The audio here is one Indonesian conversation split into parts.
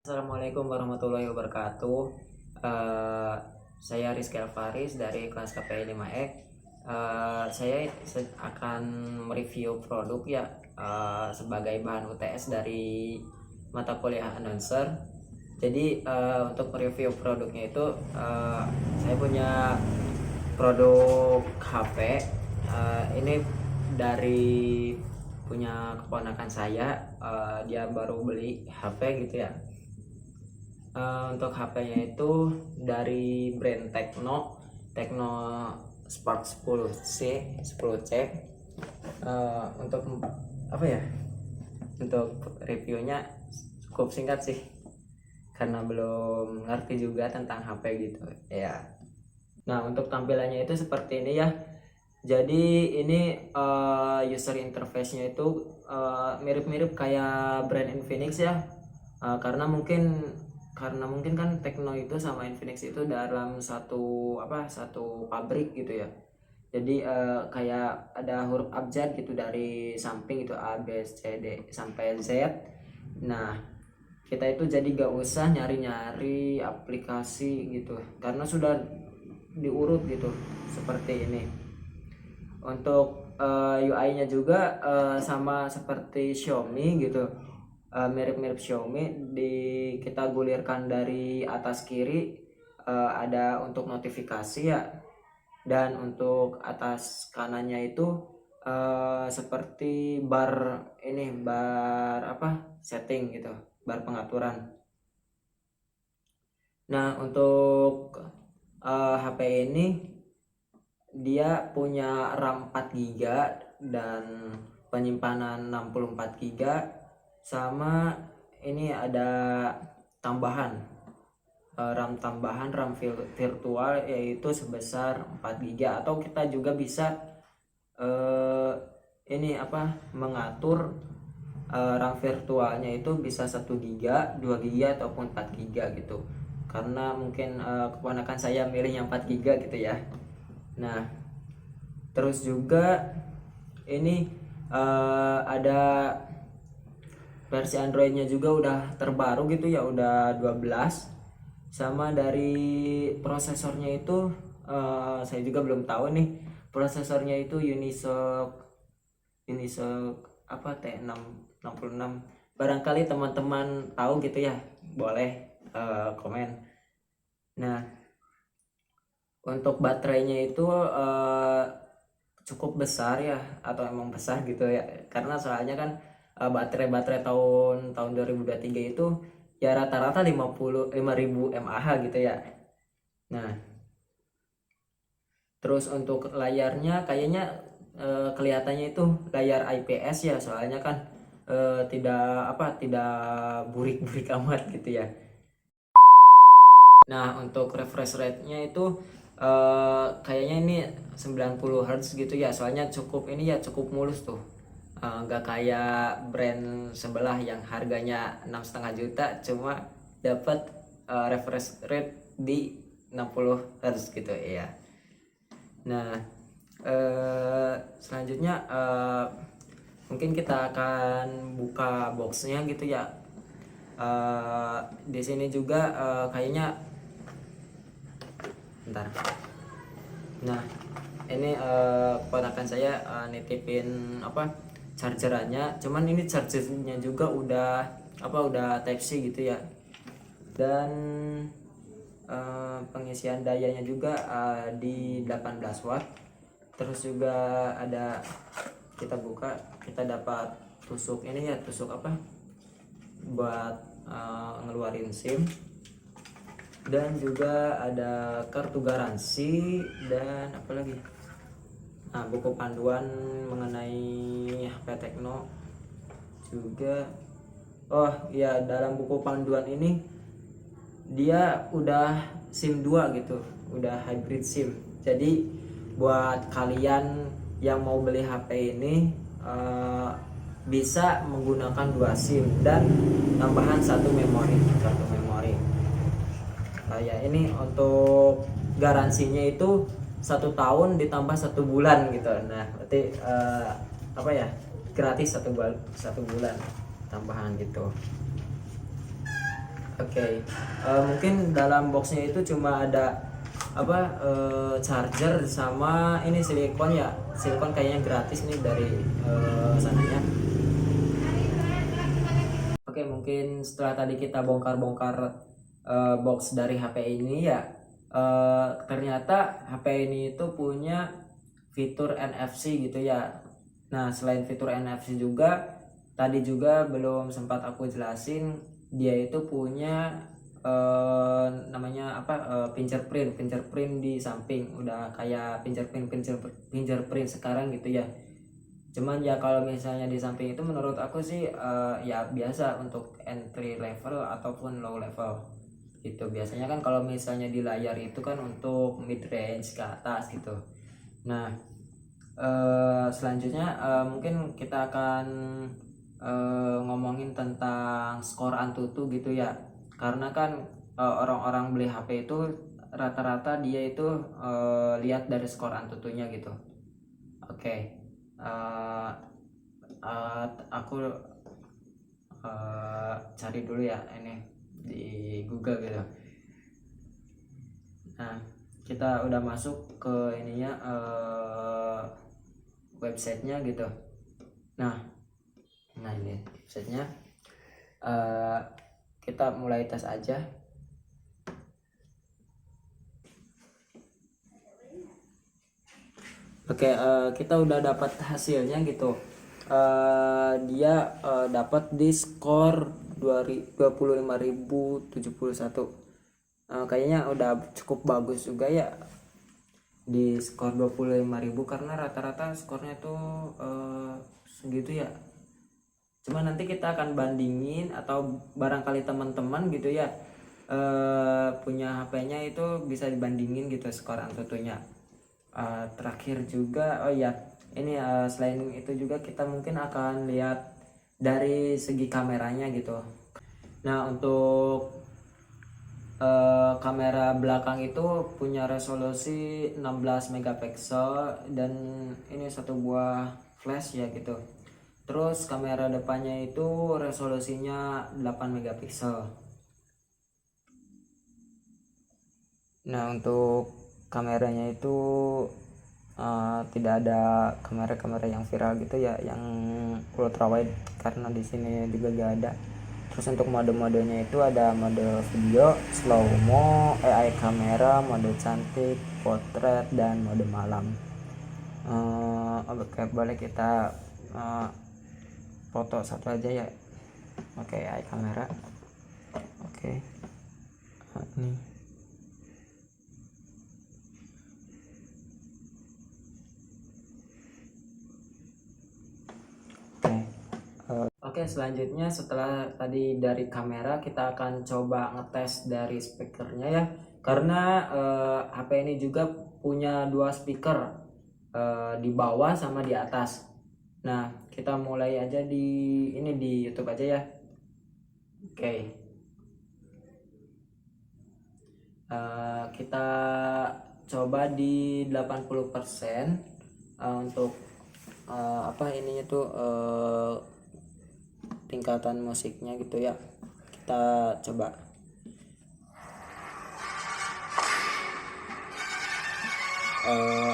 Assalamualaikum warahmatullahi wabarakatuh. Eh, saya Rizky Alfaris dari kelas KPI 5E. Saya akan mereview produk ya sebagai bahan UTS dari mata kuliah announcer. Jadi untuk mereview produknya itu saya punya produk HP. Ini dari punya keponakan saya. Dia baru beli HP gitu ya. Untuk HP-nya itu dari brand Tecno Spark 10C. Untuk apa ya? Untuk reviewnya cukup singkat sih, karena belum ngerti juga tentang HP gitu ya. Nah, untuk tampilannya itu seperti ini ya. Jadi ini user interface-nya itu mirip-mirip kayak brand Infinix ya. Karena mungkin kan Tecno itu sama Infinix itu dalam satu pabrik gitu ya. Jadi kayak ada huruf abjad gitu dari samping itu A B C D sampai Z. Nah, kita itu jadi gak usah nyari-nyari aplikasi gitu karena sudah diurut gitu seperti ini. Untuk UI-nya juga sama seperti Xiaomi gitu. Mirip-mirip Xiaomi. Kita gulirkan dari atas kiri ada untuk notifikasi ya, dan untuk atas kanannya itu seperti bar setting gitu, bar pengaturan. Nah, untuk HP ini dia punya RAM 4 GB dan penyimpanan 64 GB, sama ini ada tambahan RAM virtual yaitu sebesar 4 GB, atau kita juga bisa mengatur RAM virtualnya itu bisa 1 GB, 2 GB ataupun 4 GB gitu, karena mungkin keponakan saya milih yang 4 GB gitu ya. Nah, terus juga ini ada versi Androidnya juga udah terbaru gitu ya, udah 12. Sama dari prosesornya itu saya juga belum tahu nih. Prosesornya itu Unisoc T666. Barangkali teman-teman tahu gitu ya, boleh komen. Nah, untuk baterainya itu cukup besar ya, atau emang besar gitu ya, karena soalnya kan baterai tahun 2023 itu ya rata-rata 55.000 mAh gitu ya. Nah, terus untuk layarnya kayaknya kelihatannya itu layar IPS ya, soalnya kan tidak burik-burik amat gitu ya. Nah, untuk refresh rate-nya itu kayaknya ini 90 Hz gitu ya, soalnya cukup mulus tuh. Nggak kayak brand sebelah yang harganya 6,5 juta cuma dapat refresh rate di 60 Hz gitu ya. Nah, selanjutnya mungkin kita akan buka boxnya gitu ya. Di sini juga kayaknya bentar. Nah, ini keponakan saya nitipin chargerannya, cuman ini chargernya juga udah Type C gitu ya. Dan pengisian dayanya juga di 18 watt. Terus juga ada, kita buka, kita dapat tusuk buat ngeluarin SIM, dan juga ada kartu garansi dan buku panduan mengenai HP Tecno juga. Oh ya, dalam buku panduan ini dia udah SIM 2 gitu, udah hybrid SIM. Jadi buat kalian yang mau beli HP ini bisa menggunakan 2 SIM dan tambahan satu memori. Ya, ini untuk garansinya itu 1 tahun ditambah 1 bulan gitu. Nah, berarti gratis 1 bulan tambahan gitu. Oke. Mungkin dalam boxnya itu cuma ada apa, charger sama ini silikon ya. Silikon kayaknya gratis nih dari sananya. Oke, mungkin setelah tadi kita bongkar-bongkar box dari HP ini ya, ternyata HP ini itu punya fitur NFC gitu ya. Nah, selain fitur NFC juga, tadi juga belum sempat aku jelasin, dia itu punya namanya apa, fingerprint di samping, udah kayak fingerprint sekarang gitu ya. Cuman ya kalau misalnya di samping itu menurut aku sih ya biasa untuk entry level ataupun low level gitu. Biasanya kan kalau misalnya di layar itu kan untuk mid range ke atas gitu. Nah, selanjutnya mungkin kita akan ngomongin tentang skor Antutu gitu ya. Karena kan orang-orang beli HP itu rata-rata dia itu lihat dari skor Antutunya gitu. Oke. Aku cari dulu ya ini di Google gitu. Nah, kita udah masuk ke ininya, websitenya gitu. Nah ini websitenya. Kita mulai tes aja. Oke, kita udah dapat hasilnya gitu. Dia dapat di skor 25.071. Kayaknya udah cukup bagus juga ya di skor 25.000, karena rata-rata skornya tuh segitu ya. Cuma nanti kita akan bandingin, atau barangkali teman-teman gitu ya punya HP-nya itu bisa dibandingin gitu skor Antutunya. Terakhir juga, oh ya ini selain itu juga kita mungkin akan lihat dari segi kameranya gitu. Nah, untuk kamera belakang itu punya resolusi 16 megapiksel dan ini satu buah flash ya gitu. Terus kamera depannya itu resolusinya 8 megapiksel. Nah, untuk kameranya itu tidak ada kamera-kamera yang viral gitu ya, yang ultra wide, karena di sini juga gak ada. Terus untuk mode-modenya itu ada mode video, slow mo, AI kamera, mode cantik, potret, dan mode malam. Oke, boleh kita foto satu aja ya. Oke, AI kamera. Oke. Ini. Oke, selanjutnya setelah tadi dari kamera, kita akan coba ngetes dari speakernya ya. Karena HP ini juga punya dua speaker, di bawah sama di atas. Nah, kita mulai aja di YouTube aja ya. Oke. Kita coba di 80% untuk apa ininya tuh, tingkatan musiknya gitu ya. Kita coba.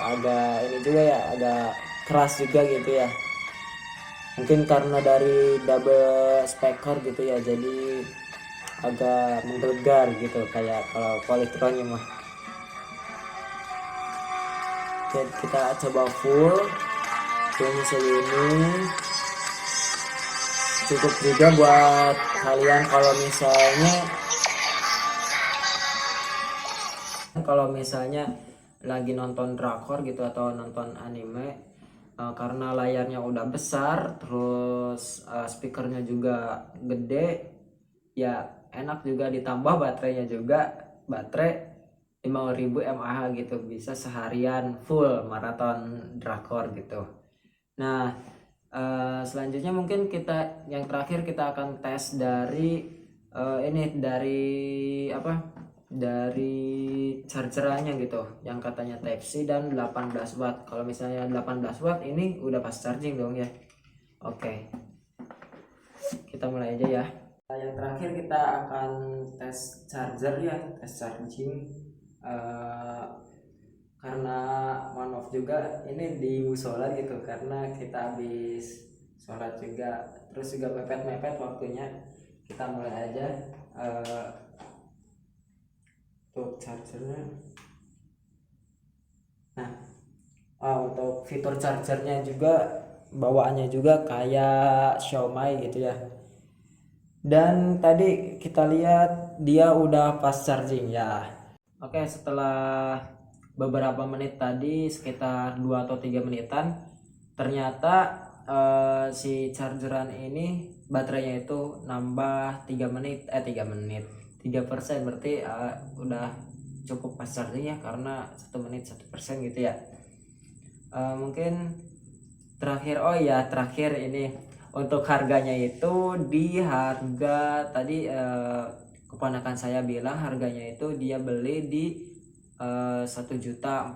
Agak ini juga ya, agak keras juga gitu ya. Mungkin karena dari double speaker gitu ya, jadi agak menggelegar gitu kayak kalau polytronnya mah. Oke, kita coba full segini. Cukup juga buat kalian kalau misalnya lagi nonton drakor gitu atau nonton anime, karena layarnya udah besar, terus speakernya juga gede ya, enak juga, ditambah baterainya juga, baterai 5000 mAh gitu, bisa seharian full maraton drakor gitu. Nah, selanjutnya mungkin yang terakhir kita akan tes dari dari chargerannya gitu, yang katanya Type C dan 18 watt. Kalau misalnya 18 watt ini udah fast charging dong ya. Oke, kita mulai aja ya. Yang terakhir kita akan tes charger ya, tes charging. Eh, karena mohon maaf juga ini di musola gitu, karena kita habis sholat juga, terus juga mepet-mepet waktunya. Kita mulai aja. eh, untuk chargernya. Nah, untuk fitur chargernya juga bawaannya juga kayak Xiaomi gitu ya. Dan tadi kita lihat dia udah fast charging ya. Oke, setelah beberapa menit tadi, sekitar 2 atau 3 menitan, ternyata si chargeran ini baterainya itu nambah 3%, berarti udah cukup fast charging ya, karena 1 menit 1% gitu ya. Mungkin terakhir ini untuk harganya itu, di harga tadi keponakan saya bilang harganya itu dia beli di 1.400.000.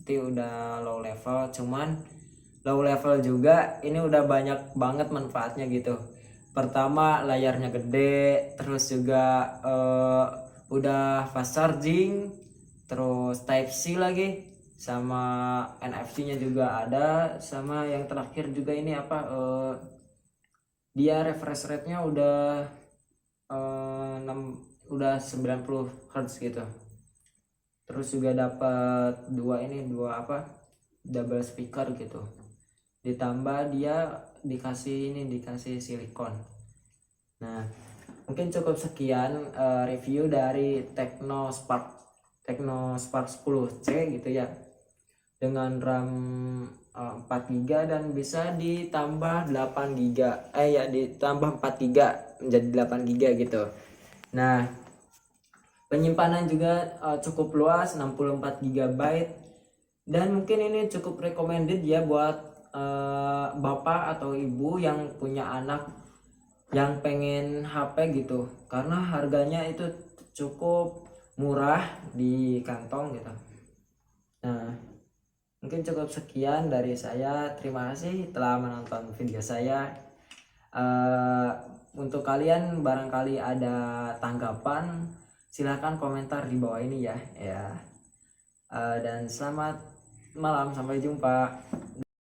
Itu udah low level, cuman low level juga ini udah banyak banget manfaatnya gitu. Pertama, layarnya gede, terus juga udah fast charging, terus type C lagi, sama NFC-nya juga ada, sama yang terakhir juga ini dia refresh rate-nya udah 90 Hz gitu. Terus juga dapat dua double speaker gitu. Ditambah dia dikasih silikon. Nah, mungkin cukup sekian review dari Tecno Spark 10C gitu ya, dengan RAM 4 GB dan bisa ditambah 8 GB, ditambah 4 GB menjadi 8 GB gitu. Nah, penyimpanan juga cukup luas, 64 GB, dan mungkin ini cukup recommended ya buat bapak atau ibu yang punya anak yang pengen HP gitu, karena harganya itu cukup murah di kantong gitu. Nah, mungkin cukup sekian dari saya. Terima kasih telah menonton video saya. Untuk kalian barangkali ada tanggapan, silahkan komentar di bawah ini ya. Dan selamat malam, sampai jumpa.